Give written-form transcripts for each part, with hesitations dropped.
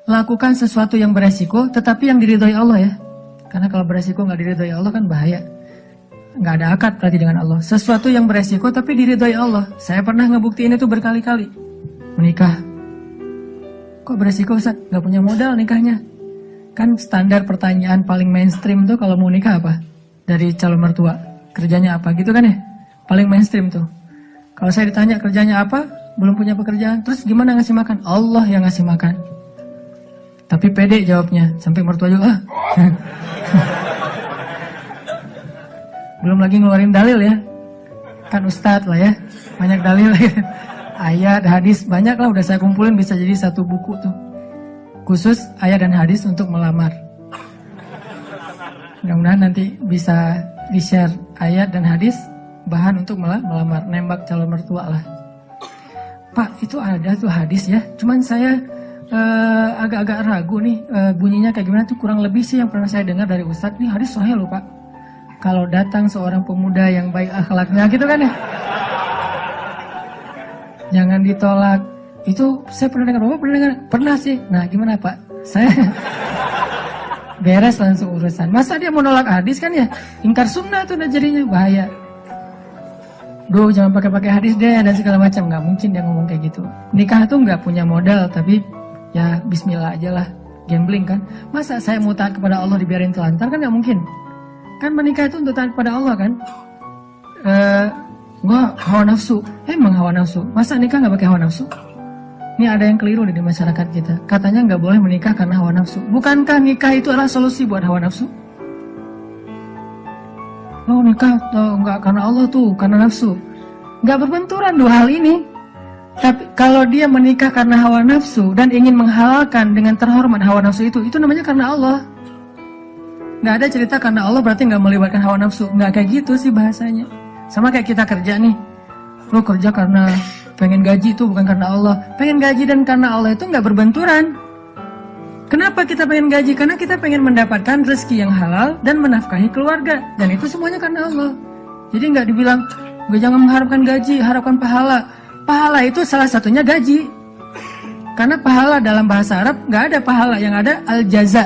lakukan sesuatu yang beresiko, tetapi yang diridhoi Allah ya. Karena kalau beresiko nggak diridhoi Allah kan bahaya. Nggak ada akad berarti dengan Allah. Sesuatu yang beresiko tapi diridhoi Allah. Saya pernah ngebuktiin itu berkali-kali. Menikah. Kok beresiko Ustaz? Nggak punya modal nikahnya. Kan standar pertanyaan paling mainstream tuh kalau mau nikah apa? Dari calon mertua. Kerjanya apa gitu kan ya? Paling mainstream tuh. Kalau saya ditanya kerjanya apa? Belum punya pekerjaan. Terus gimana ngasih makan? Allah yang ngasih makan. Tapi pede jawabnya. Sampai mertua juga. Belum lagi ngeluarin dalil ya. Kan ustadz lah ya. Banyak dalil ya. Ayat, hadis, banyak lah udah saya kumpulin bisa jadi satu buku tuh. Khusus ayat dan hadis untuk melamar. Mudah-mudahan nanti bisa di-share ayat dan hadis bahan untuk melamar, nembak calon mertua lah. Pak, itu ada tuh hadis ya. Cuman saya agak-agak ragu nih bunyinya kayak gimana tuh, kurang lebih sih yang pernah saya dengar dari ustadz nih hadis sahih loh Pak. Kalau datang seorang pemuda yang baik akhlaknya gitu kan ya. Jangan ditolak. Itu saya pernah dengar, Bapak pernah dengar? Pernah sih. Nah gimana Pak? Saya beres langsung urusan. Masa dia mau nolak hadis kan ya? Ingkar sunnah tuh udah jadinya bahaya. Duh jangan pakai hadis deh dan segala macam. Nggak mungkin dia ngomong kayak gitu. Nikah tuh nggak punya modal tapi ya bismillah aja lah. Gambling kan. Masa saya mau taat kepada Allah dibiarin telantar kan nggak mungkin. Kan menikah itu untuk taat kepada Allah kan. Gua hawa nafsu. Emang hawa nafsu. Masa nikah nggak pakai hawa nafsu? Ini ada yang keliru di masyarakat kita. Katanya nggak boleh menikah karena hawa nafsu. Bukankah nikah itu adalah solusi buat hawa nafsu? Lo nikah nggak karena Allah tuh, karena nafsu. Nggak berbenturan dua hal ini. Tapi kalau dia menikah karena hawa nafsu dan ingin menghalalkan dengan terhormat hawa nafsu itu namanya karena Allah. Nggak ada cerita karena Allah berarti nggak melibatkan hawa nafsu. Nggak kayak gitu sih bahasanya. Sama kayak kita kerja nih. Lo kerja karena pengen gaji itu bukan karena Allah. Pengen gaji dan karena Allah itu nggak berbenturan. Kenapa kita pengen gaji? Karena kita pengen mendapatkan rezeki yang halal dan menafkahi keluarga. Dan itu semuanya karena Allah. Jadi nggak dibilang, gue jangan mengharapkan gaji, harapkan pahala. Pahala itu salah satunya gaji. Karena pahala dalam bahasa Arab nggak ada pahala, yang ada al-jaza,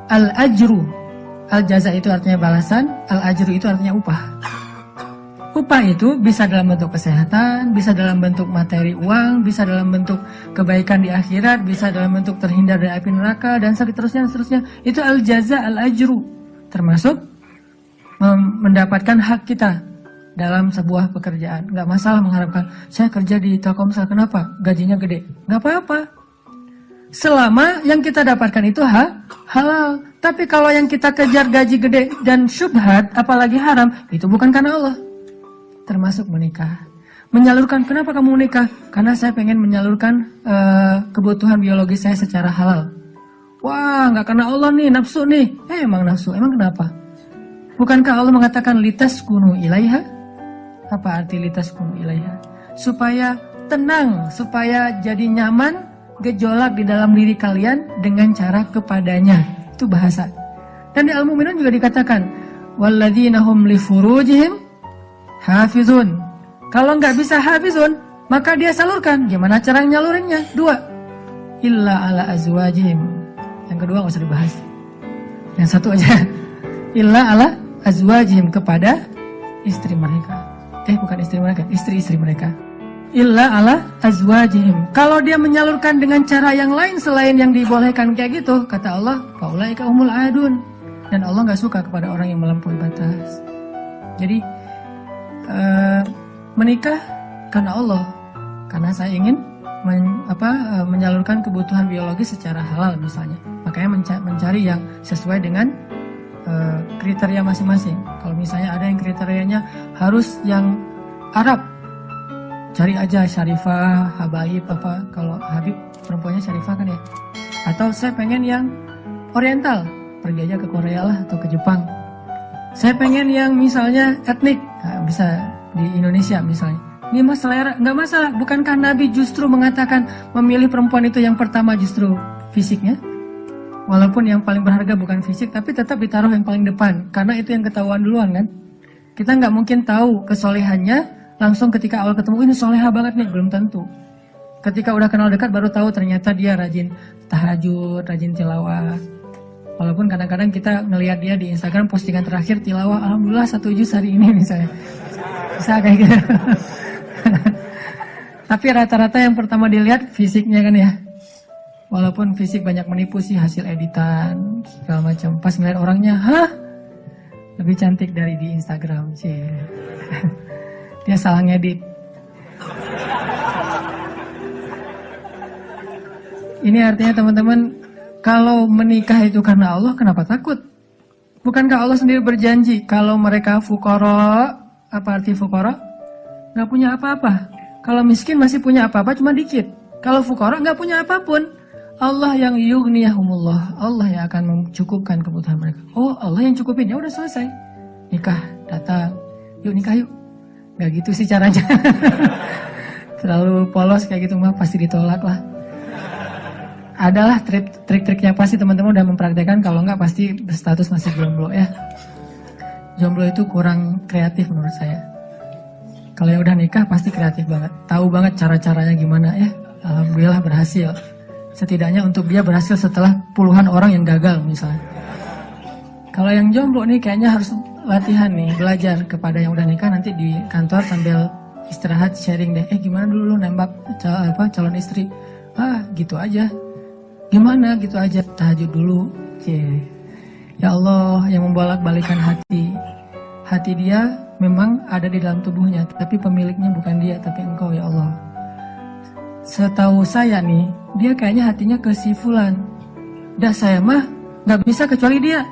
al-ajru. Al-jaza itu artinya balasan, al-ajru itu artinya upah. Upah itu bisa dalam bentuk kesehatan, bisa dalam bentuk materi uang, bisa dalam bentuk kebaikan di akhirat, bisa dalam bentuk terhindar dari api neraka, dan seterusnya. Itu al-jaza, al-ajru. Termasuk mendapatkan hak kita dalam sebuah pekerjaan. Nggak masalah mengharapkan, saya kerja di Telkomsel, kenapa? Gajinya gede. Nggak apa-apa. Selama yang kita dapatkan itu halal. Tapi kalau yang kita kejar gaji gede dan syubhat, apalagi haram, itu bukan karena Allah. Termasuk menikah. Menyalurkan, kenapa kamu menikah? Karena saya pengen menyalurkan kebutuhan biologis saya secara halal. Wah, nggak karena Allah nih, nafsu nih. Emang nafsu, emang kenapa? Bukankah Allah mengatakan litaskunu ilaiha? Apa arti litaskunu ilaiha? Supaya tenang, supaya jadi nyaman, gejolak di dalam diri kalian dengan cara kepadanya. Itu bahasa. Dan di Al-Mu'minun juga dikatakan, walladzina hum li furujihim hafizun. Kalau nggak bisa hafizun, maka dia salurkan. Gimana cara nyalurinnya? 2. Illa ala azwajihim. Yang kedua nggak usah dibahas. Yang satu aja. Illa ala azwajihim, kepada istri mereka. Bukan istri mereka, istri-istri mereka. Illa ala azwajihim. Kalau dia menyalurkan dengan cara yang lain selain yang dibolehkan kayak gitu, kata Allah, faulaika humul adun. Dan Allah nggak suka kepada orang yang melampaui batas. Jadi menikah karena Allah, karena saya ingin menyalurkan kebutuhan biologis secara halal misalnya. Makanya mencari yang sesuai dengan kriteria masing-masing. Kalau misalnya ada yang kriterianya harus yang Arab, cari aja Syarifah, Habaib apa. Kalau Habib perempuannya Syarifah kan ya. Atau saya pengen yang Oriental, pergi aja ke Korea lah atau ke Jepang. Saya pengen yang misalnya etnik, nah, bisa di Indonesia misalnya. Ini mas selera, nggak masalah. Bukankah Nabi justru mengatakan memilih perempuan itu yang pertama justru fisiknya? Walaupun yang paling berharga bukan fisik, tapi tetap ditaruh yang paling depan. Karena itu yang ketahuan duluan kan. Kita nggak mungkin tahu kesolehannya langsung ketika awal ketemu, ini soleha banget nih, belum tentu. Ketika udah kenal dekat baru tahu ternyata dia rajin tahajud, rajin tilawah. Walaupun kadang-kadang kita ngelihat dia di Instagram postingan terakhir tilawah, alhamdulillah 1 juz hari ini misalnya. Bisa kayak gitu. Tapi rata-rata yang pertama dilihat fisiknya kan ya. Walaupun fisik banyak menipu sih, hasil editan segala macam. Pas ngeliat orangnya, hah? Lebih cantik dari di Instagram sih. Dia salah ngedit. Ini artinya teman-teman, kalau menikah itu karena Allah, kenapa takut? Bukankah Allah sendiri berjanji kalau mereka fuqara, apa arti fuqara? Nggak punya apa-apa. Kalau miskin masih punya apa-apa, cuma dikit. Kalau fuqara nggak punya apapun. Allah yang yughniyahumullah, Allah yang akan mencukupkan kebutuhan mereka. Oh, Allah yang cukupin, ya udah selesai. Nikah, datang, yuk nikah yuk. Nggak gitu sih caranya. Terlalu polos kayak gitu mah pasti ditolak lah. Adalah trik-triknya pasti teman-teman udah mempraktekkan, kalau nggak pasti berstatus masih jomblo ya. Jomblo itu kurang kreatif menurut saya. Kalau yang udah nikah pasti kreatif banget, tahu banget cara-caranya gimana ya. Alhamdulillah berhasil. Setidaknya untuk dia berhasil setelah puluhan orang yang gagal misalnya. Kalau yang jomblo nih kayaknya harus latihan nih, belajar kepada yang udah nikah, nanti di kantor sambil istirahat sharing deh. Gimana dulu lu nembak calon istri? Gitu aja. Gimana gitu aja, tahajud dulu. Ya Allah yang membolak-balikan hati. Hati dia memang ada di dalam tubuhnya, tapi pemiliknya bukan dia, tapi Engkau ya Allah. Setahu saya nih, dia kayaknya hatinya ke si fulan. Dah saya mah gak bisa kecuali dia.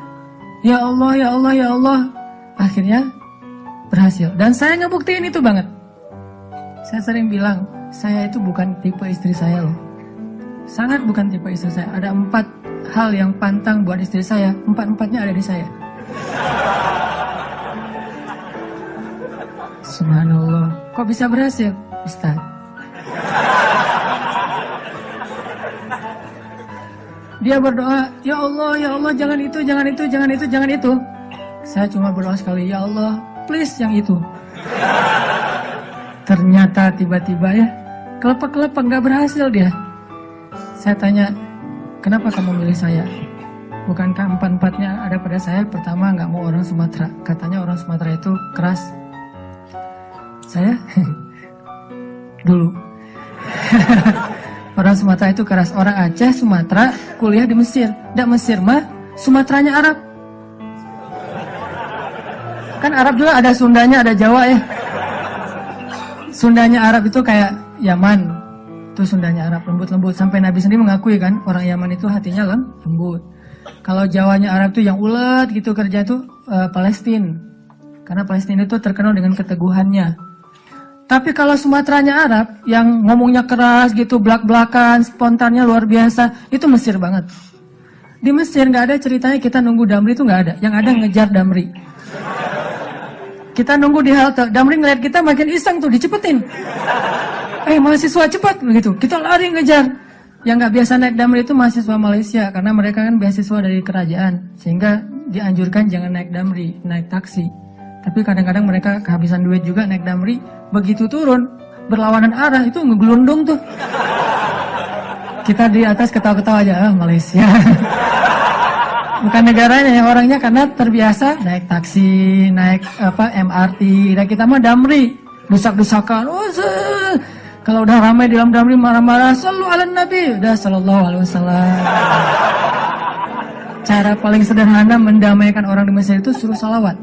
Ya Allah, ya Allah, ya Allah. Akhirnya berhasil. Dan saya ngebuktiin itu banget. Saya sering bilang, saya itu bukan tipe istri saya loh. Sangat bukan tipe istri saya. Ada 4 hal yang pantang buat istri saya. 4-4-nya ada di saya. Subhanallah. Kok bisa berhasil? Ustaz. Dia berdoa, ya Allah, jangan itu, jangan itu, jangan itu, jangan itu. Saya cuma berdoa sekali, ya Allah, please yang itu. Ternyata tiba-tiba ya, kelepek-kelepek, gak berhasil dia. Saya tanya, kenapa kamu milih saya? Bukankah 4-4-nya ada pada saya? Pertama, gak mau orang Sumatera. Katanya orang Sumatera itu keras. Saya, dulu. Orang Sumatera itu keras. Orang Aceh, Sumatera, kuliah di Mesir. Nggak Mesir mah, Sumateranya Arab. Kan Arab juga ada Sundanya, ada Jawa ya. Sundanya Arab itu kayak Yaman. Itu Sundanya Arab, lembut-lembut. Sampai Nabi sendiri mengakui kan, orang Yaman itu hatinya lembut. Kalau Jawanya Arab itu yang ulet gitu kerja itu Palestina. Karena Palestina itu terkenal dengan keteguhannya. Tapi kalau Sumateranya Arab, yang ngomongnya keras gitu, belak-belakan, spontannya luar biasa, itu Mesir banget. Di Mesir nggak ada ceritanya kita nunggu Damri itu nggak ada. Yang ada ngejar Damri. Kita nunggu di halte, Damri ngeliat kita makin iseng tuh, dicepetin. Mahasiswa cepat begitu. Kita lari ngejar. Yang nggak biasa naik Damri itu mahasiswa Malaysia, karena mereka kan beasiswa dari kerajaan, sehingga dianjurkan jangan naik Damri, naik taksi. Tapi kadang-kadang mereka kehabisan duit juga naik Damri. Begitu turun, berlawanan arah, itu ngegelundung tuh. Kita di atas ketawa-ketawa aja, Malaysia. Bukan negaranya ya, orangnya karena terbiasa naik taksi, naik MRT. Dan kita mah Damri, desak-desakan. Kalau udah ramai di dalam Damri marah-marah, sallu ala Nabi, udah sallallahu alaihi wasallam. Cara paling sederhana mendamaikan orang di Mesir itu suruh salawat.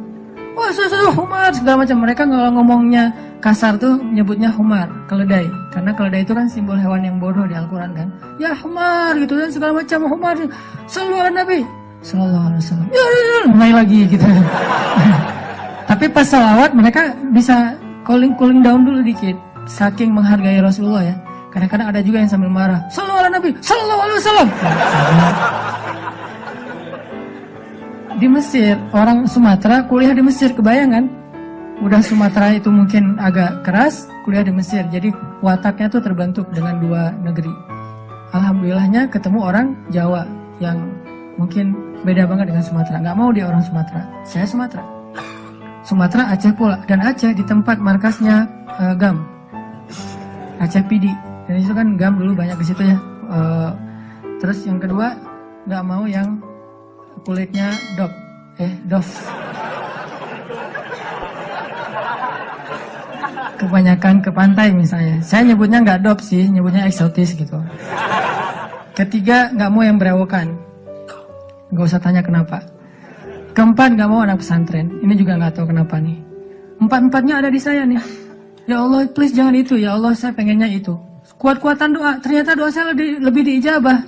Humar segala macam. Mereka kalau ngomongnya kasar tuh nyebutnya humar, keledai. Karena keledai itu kan simbol hewan yang bodoh di Al-Quran kan. Ya humar gitu dan segala macam humar. Sallu ala Nabi sallallahu alaihi wasallam. Mulai lagi gitu. Tapi pas salawat mereka bisa cooling down dulu dikit. Saking menghargai Rasulullah ya. Kadang-kadang ada juga yang sambil marah. Sallu ala Nabi sallallahu alaihi wasallam. Di Mesir, orang Sumatera kuliah di Mesir, kebayangan? Udah Sumatera itu mungkin agak keras, kuliah di Mesir. Jadi wataknya tuh terbentuk dengan 2 negeri. Alhamdulillahnya ketemu orang Jawa yang mungkin beda banget dengan Sumatera. Nggak mau dia orang Sumatera. Saya Sumatera. Sumatera Aceh pula. Dan Aceh di tempat markasnya GAM. Aceh PD. Dan itu kan gam dulu banyak di situ ya. Terus yang kedua, nggak mau yang kulitnya doff. Kebanyakan ke pantai misalnya. Saya nyebutnya nggak dop sih, nyebutnya eksotis gitu. Ketiga, nggak mau yang berewokan. Nggak usah tanya kenapa. Keempat, nggak mau anak pesantren. Ini juga nggak tahu kenapa nih. Empat-empatnya ada di saya nih. Ya Allah, please jangan itu. Ya Allah, saya pengennya itu. Kuat-kuatan doa. Ternyata doa saya lebih diijabah.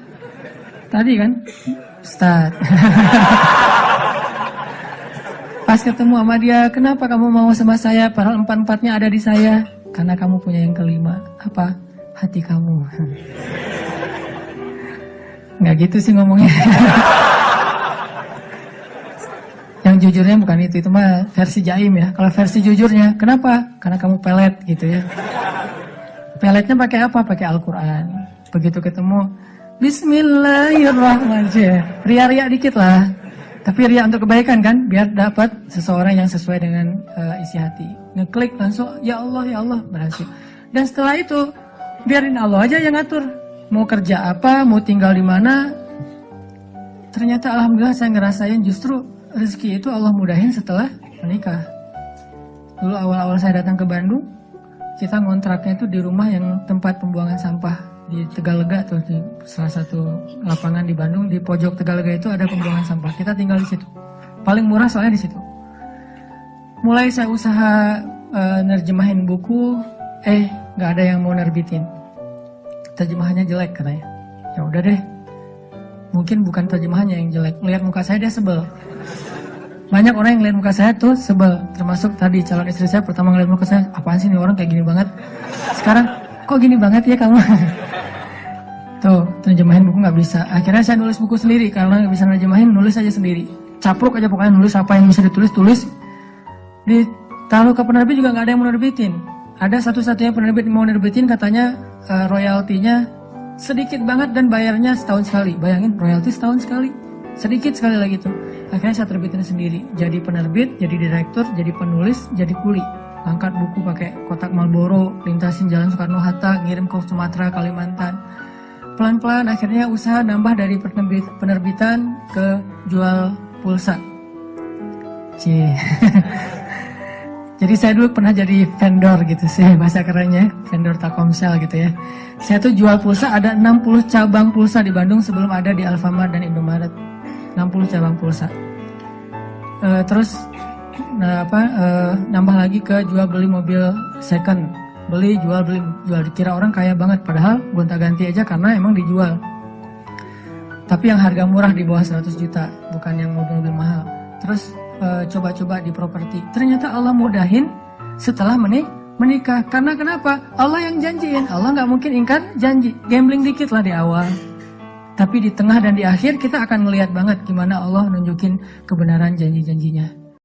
Tadi kan, Ustaz. Pas ketemu sama dia, kenapa kamu mau sama saya? Padahal empat-empatnya ada di saya. Karena kamu punya yang kelima. Apa? Hati kamu. Nggak gitu sih ngomongnya. Yang jujurnya bukan itu mah versi jaim ya. Kalau versi jujurnya, kenapa? Karena kamu pelet gitu ya. Peletnya pakai apa? Pakai Al-Quran. Begitu ketemu, Bismillahirrahmanirrahim. Ria-ria dikit lah. Tapi ria untuk kebaikan kan, biar dapat seseorang yang sesuai dengan isi hati. Ngeklik langsung, ya Allah, berhasil. Dan setelah itu, biarin Allah aja yang ngatur. Mau kerja apa, mau tinggal di mana. Ternyata alhamdulillah saya ngerasain justru rezeki itu Allah mudahin setelah menikah. Dulu awal-awal saya datang ke Bandung, kita ngontraknya itu di rumah yang tempat pembuangan sampah di Tegalega tuh, di salah satu lapangan di Bandung, di pojok Tegalega itu ada pembuangan sampah. Kita tinggal di situ. Paling murah soalnya di situ. Mulai saya usaha nerjemahin buku, nggak ada yang mau nerbitin. Terjemahannya jelek katanya. Ya udah deh. Mungkin bukan terjemahannya yang jelek. Lihat muka saya dia sebel. Banyak orang yang lihat muka saya tuh sebel. Termasuk tadi calon istri saya pertama ngeliat muka saya, apaan sih nih orang kayak gini banget. Sekarang kok gini banget ya kamu. Tuh terjemahin buku nggak bisa. Akhirnya saya nulis buku sendiri. Karena nggak bisa nerjemahin, nulis aja sendiri. Capruk aja pokoknya, nulis apa yang bisa ditulis. Ditaruh ke penerbit juga nggak ada yang mau nerbitin. Ada satu-satunya penerbit yang mau nerbitin, katanya royaltinya sedikit banget dan bayarnya setahun sekali. Bayangin, royalti setahun sekali. Sedikit sekali lagi tuh. Akhirnya saya terbitin sendiri. Jadi penerbit, jadi direktur, jadi penulis, jadi kuli. Angkat buku pakai kotak Marlboro, lintasin jalan Soekarno-Hatta, ngirim ke Sumatera, Kalimantan. Pelan-pelan akhirnya usaha nambah dari penerbitan ke jual pulsa. Jadi saya dulu pernah jadi vendor gitu sih, bahasa kerennya, vendor Telkomsel gitu ya. Saya tuh jual pulsa, ada 60 cabang pulsa di Bandung sebelum ada di Alfamart dan Indomaret. 60 cabang pulsa. Terus nambah lagi ke jual beli mobil second. Beli, jual, dikira orang kaya banget, padahal gonta-ganti aja karena emang dijual. Tapi yang harga murah di bawah 100 juta, bukan yang mobil-mobil mahal. Terus coba-coba di properti. Ternyata Allah mudahin setelah menikah. Karena kenapa? Allah yang janjiin. Allah nggak mungkin ingkar janji. Gambling dikit lah di awal. Tapi di tengah dan di akhir kita akan melihat banget gimana Allah nunjukin kebenaran janji-janjinya.